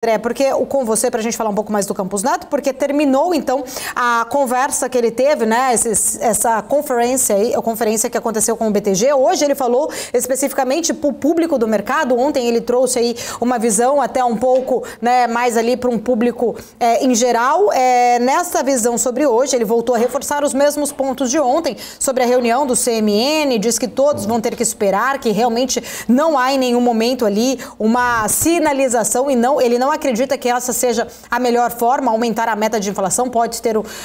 André, porque com você, para a gente falar um pouco mais do Campos Neto, porque terminou, então, a conversa que ele teve, né, essa conferência aí, a conferência que aconteceu com o BTG. Hoje ele falou especificamente para o público do mercado. Ontem ele trouxe aí uma visão até um pouco, né, mais ali para um público em geral. Nessa visão sobre hoje, ele voltou a reforçar os mesmos pontos de ontem sobre a reunião do CMN, diz que todos vão ter que esperar, que realmente não há em nenhum momento ali uma sinalização e ele não acredita que essa seja a melhor forma. Aumentar a meta de inflação pode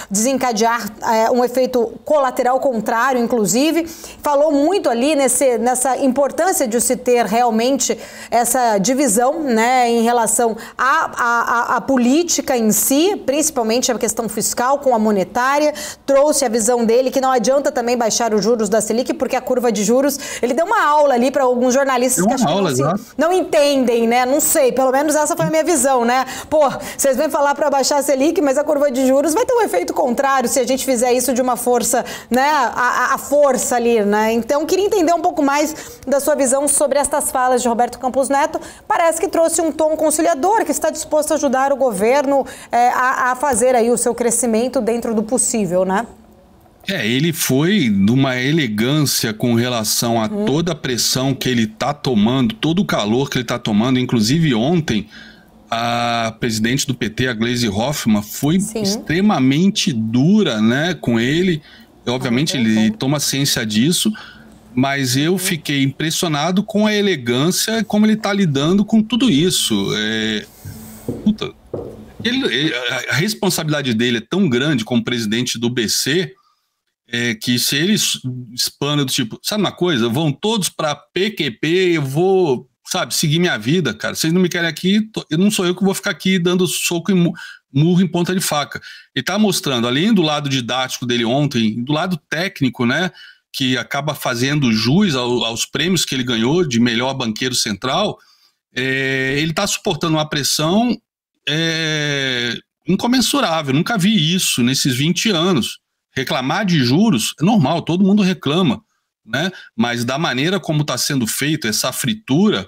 desencadear um efeito colateral contrário, inclusive. Falou muito ali nessa importância de se ter realmente essa divisão, né, em relação à política em si, principalmente a questão fiscal com a monetária. Trouxe a visão dele que não adianta também baixar os juros da Selic, porque a curva de juros, ele deu uma aula ali para alguns jornalistas que acho que não entendem, né? Não sei, pelo menos essa foi a minha visão, né? Pô, vocês vêm falar para baixar a Selic, mas a curva de juros vai ter um efeito contrário se a gente fizer isso de uma força, né? A força ali, né? Então, queria entender um pouco mais da sua visão sobre estas falas de Roberto Campos Neto. Parece que trouxe um tom conciliador, que está disposto a ajudar o governo a fazer aí o seu crescimento dentro do possível, né? Ele foi numa elegância com relação a toda a pressão que ele está tomando, todo o calor que ele está tomando. Inclusive ontem, a presidente do PT, a Gleisi Hoffmann, foi extremamente dura, né, com ele. Obviamente ele toma ciência disso, mas eu fiquei impressionado com a elegância como ele está lidando com tudo isso. A responsabilidade dele é tão grande como presidente do BC, que se ele espana do tipo, sabe uma coisa, vão todos para PQP, eu vou, sabe, seguir minha vida, cara, vocês não me querem aqui, não sou eu que vou ficar aqui dando soco e murro em ponta de faca. Ele tá mostrando, além do lado didático dele ontem, do lado técnico, né, que acaba fazendo jus aos prêmios que ele ganhou de melhor banqueiro central, ele tá suportando uma pressão incomensurável. Nunca vi isso nesses 20 anos. Reclamar de juros é normal, todo mundo reclama, né? Mas da maneira como está sendo feita essa fritura,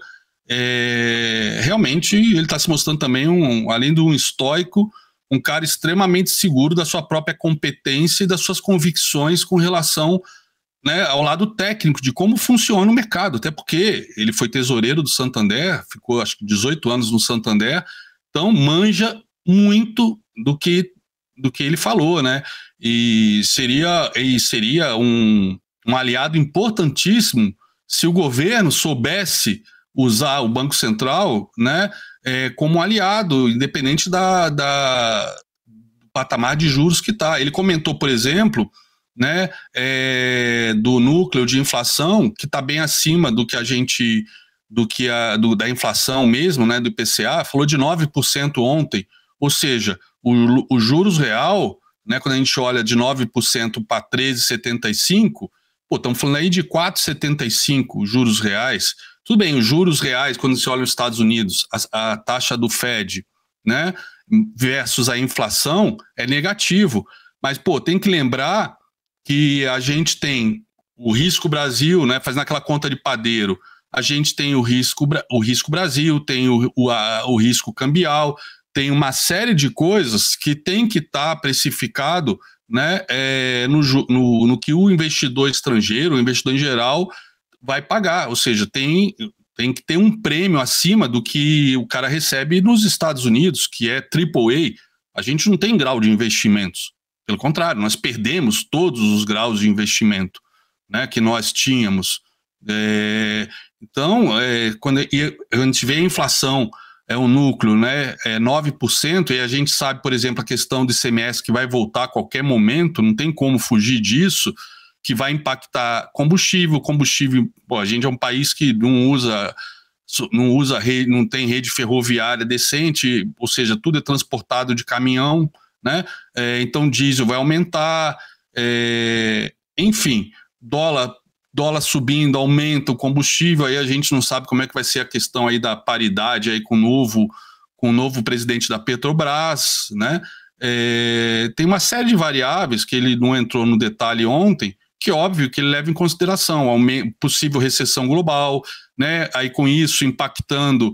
realmente ele está se mostrando também, além de um estoico, um cara extremamente seguro da sua própria competência e das suas convicções com relação, né, ao lado técnico de como funciona o mercado, até porque ele foi tesoureiro do Santander, ficou acho que 18 anos no Santander, então manja muito do que ele falou, né? E seria um aliado importantíssimo se o governo soubesse usar o Banco Central, né, como aliado, independente do patamar de juros que está. Ele comentou, por exemplo, né, do núcleo de inflação, que está bem acima do que da inflação mesmo, né, do IPCA, falou de 9% ontem, ou seja, o juros real, né, quando a gente olha de 9% para 13,75%, estamos falando aí de 4,75% juros reais. Tudo bem, os juros reais, quando se olha os Estados Unidos, a taxa do Fed, né, versus a inflação, é negativo. Mas, tem que lembrar que a gente tem o risco Brasil, né, fazendo aquela conta de padeiro, a gente tem o risco Brasil, tem o risco cambial, tem uma série de coisas que tem que estar precificado, né, no que o investidor estrangeiro, o investidor em geral, vai pagar. Ou seja, tem que ter um prêmio acima do que o cara recebe nos Estados Unidos, que é AAA. A gente não tem grau de investimentos. Pelo contrário, nós perdemos todos os graus de investimento, né, que nós tínhamos. Então, quando a gente vê a inflação, um núcleo, né, 9%, e a gente sabe, por exemplo, a questão do ICMS que vai voltar a qualquer momento, não tem como fugir disso, que vai impactar combustível, a gente é um país que não tem rede ferroviária decente, ou seja, tudo é transportado de caminhão, né, então diesel vai aumentar, enfim, dólar subindo, aumenta o combustível, aí a gente não sabe como é que vai ser a questão aí da paridade aí com o novo presidente da Petrobras, né? Tem uma série de variáveis que ele não entrou no detalhe ontem, que é óbvio que ele leva em consideração a possível recessão global, né? Aí com isso impactando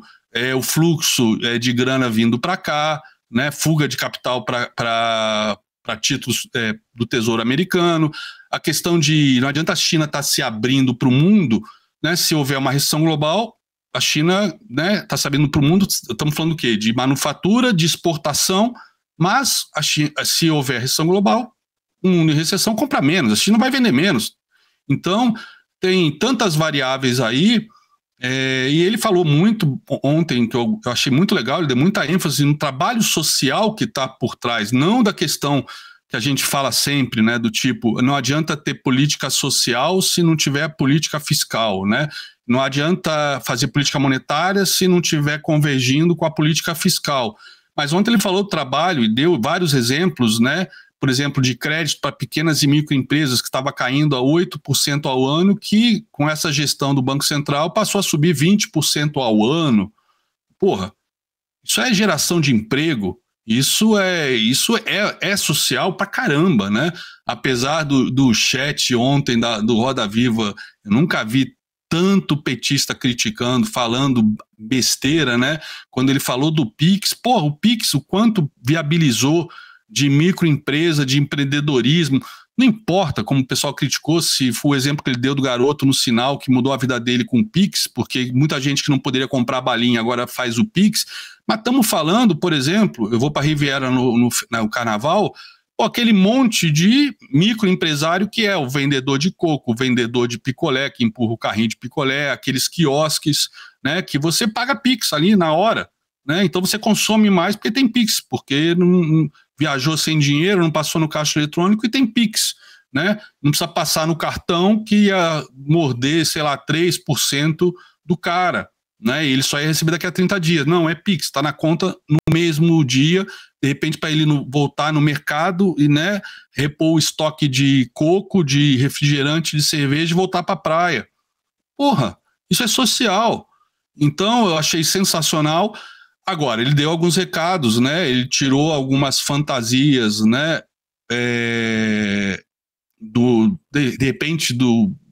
o fluxo de grana vindo para cá, né, fuga de capital para títulos do Tesouro Americano, a questão de não adianta a China estar se abrindo para o mundo, né, se houver uma recessão global, a China, né, está se abrindo para o mundo, estamos falando do quê? De manufatura, de exportação, mas se houver recessão global, um mundo em recessão compra menos, a China vai vender menos. Então, tem tantas variáveis aí, e ele falou muito ontem, que eu achei muito legal, ele deu muita ênfase no trabalho social que está por trás, não da questão que a gente fala sempre, né, do tipo, não adianta ter política social se não tiver política fiscal, né? Não adianta fazer política monetária se não tiver convergindo com a política fiscal. Mas ontem ele falou do trabalho e deu vários exemplos, né? Por exemplo, de crédito para pequenas e microempresas que estava caindo a 8% ao ano, que com essa gestão do Banco Central passou a subir 20% ao ano. Porra, isso é geração de emprego, isso é social pra caramba, né? Apesar do chat ontem do Roda Viva, eu nunca vi tanto petista criticando, falando besteira, né? Quando ele falou do Pix, porra, o Pix, o quanto viabilizou de microempresa, de empreendedorismo, não importa como o pessoal criticou, se foi o exemplo que ele deu do garoto no Sinal, que mudou a vida dele com o Pix, porque muita gente que não poderia comprar balinha agora faz o Pix, mas estamos falando, por exemplo, eu vou para a Riviera no Carnaval, aquele monte de microempresário que é o vendedor de coco, o vendedor de picolé, que empurra o carrinho de picolé, aqueles quiosques, né, que você paga Pix ali na hora, né, então você consome mais porque tem Pix, porque não viajou sem dinheiro, não passou no caixa eletrônico e tem Pix, né, não precisa passar no cartão que ia morder, sei lá, 3% do cara, né, e ele só ia receber daqui a 30 dias, não, é Pix, está na conta no mesmo dia, de repente para ele voltar no mercado e, né, repor o estoque de coco, de refrigerante, de cerveja e voltar para a praia. Porra, isso é social. Então eu achei sensacional. Agora, ele deu alguns recados, né, ele tirou algumas fantasias, né, de repente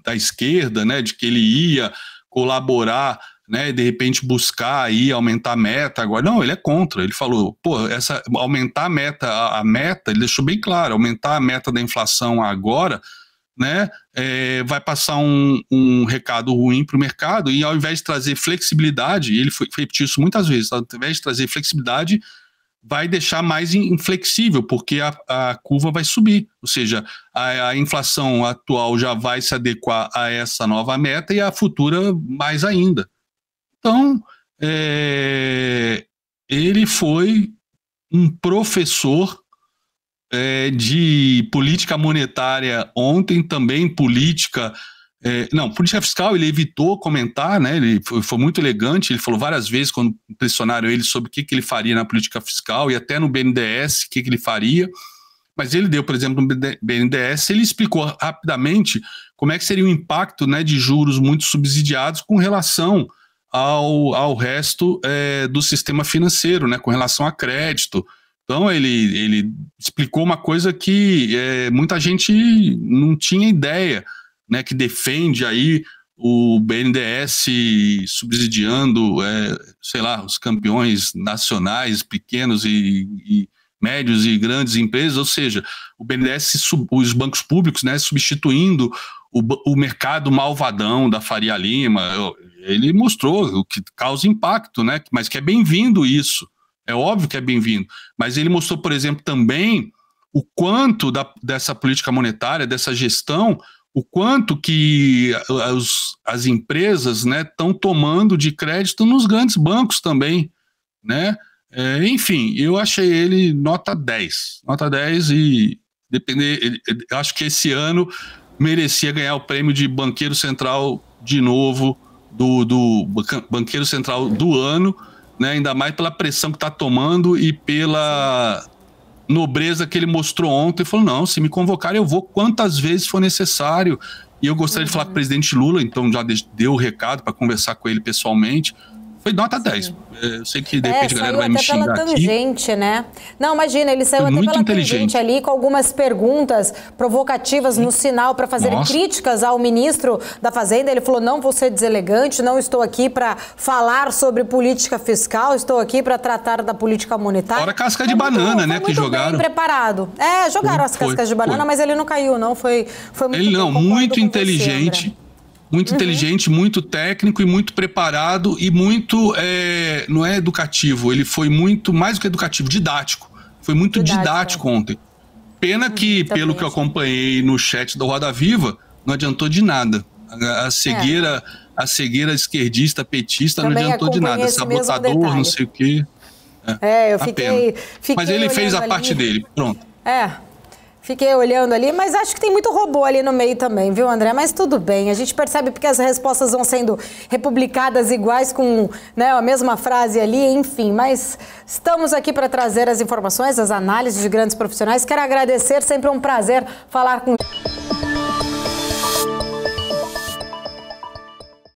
da esquerda, né, de que ele ia colaborar, né, de repente buscar aí aumentar a meta. Agora não, ele é contra, ele falou, pô, aumentar a meta, ele deixou bem claro, aumentar a meta da inflação agora, né, vai passar um recado ruim para o mercado, e ao invés de trazer flexibilidade, ele repetiu isso muitas vezes, ao invés de trazer flexibilidade, vai deixar mais inflexível, porque a curva vai subir, ou seja, a inflação atual já vai se adequar a essa nova meta e a futura mais ainda. Então, ele foi um professor de política monetária ontem, também política fiscal, ele evitou comentar, né? Ele foi muito elegante, ele falou várias vezes quando pressionaram ele sobre o que ele faria na política fiscal e até no BNDES, o que ele faria, mas ele deu, por exemplo, no BNDES, ele explicou rapidamente como é que seria o impacto, né, de juros muito subsidiados com relação ao resto do sistema financeiro, né, com relação a crédito. Então ele explicou uma coisa que muita gente não tinha ideia, né, que defende aí o BNDES subsidiando, sei lá, os campeões nacionais, pequenos e médios e grandes empresas, ou seja, o BNDES, os bancos públicos, né, substituindo o mercado malvadão da Faria Lima. Ele mostrou o que causa impacto, né, mas que é bem-vindo isso. É óbvio que é bem-vindo, mas ele mostrou, por exemplo, também o quanto dessa política monetária, dessa gestão, o quanto que as empresas, né, estão tomando de crédito nos grandes bancos também, né? Enfim, eu achei ele nota 10 e eu acho que esse ano merecia ganhar o prêmio de banqueiro central de novo, do banqueiro central do ano, né, ainda mais pela pressão que está tomando e pela nobreza que ele mostrou ontem. Ele falou, não, se me convocarem eu vou quantas vezes for necessário. E eu gostaria de falar com o presidente Lula, então já deu o recado para conversar com ele pessoalmente. Foi nota 10. Eu sei que de repente a galera vai me xingar pela tangente, né? Não, imagina, ele saiu foi até pela tangente ali com algumas perguntas provocativas no sinal para fazer críticas ao ministro da Fazenda. Ele falou, não vou ser deselegante, não estou aqui para falar sobre política fiscal, estou aqui para tratar da política monetária. Fora casca de banana, né, que jogaram. Bem preparado. Jogaram as cascas de banana, mas ele não caiu, não. Foi muito ele não, muito inteligente. Muito inteligente, muito técnico e muito preparado e muito, não é educativo, ele foi muito, mais do que educativo, didático. Foi muito didático ontem. Pena que, pelo que eu acompanhei no chat do Roda Viva, não adiantou de nada. A cegueira esquerdista, petista, também não adiantou de nada. Sabotador, não sei o quê. Eu fiquei mas ele fez a parte dele, pronto. Fiquei olhando ali, mas acho que tem muito robô ali no meio também, viu, André? Mas tudo bem, a gente percebe porque as respostas vão sendo republicadas iguais com, né, a mesma frase ali, enfim. Mas estamos aqui para trazer as informações, as análises de grandes profissionais. Quero agradecer, sempre um prazer falar com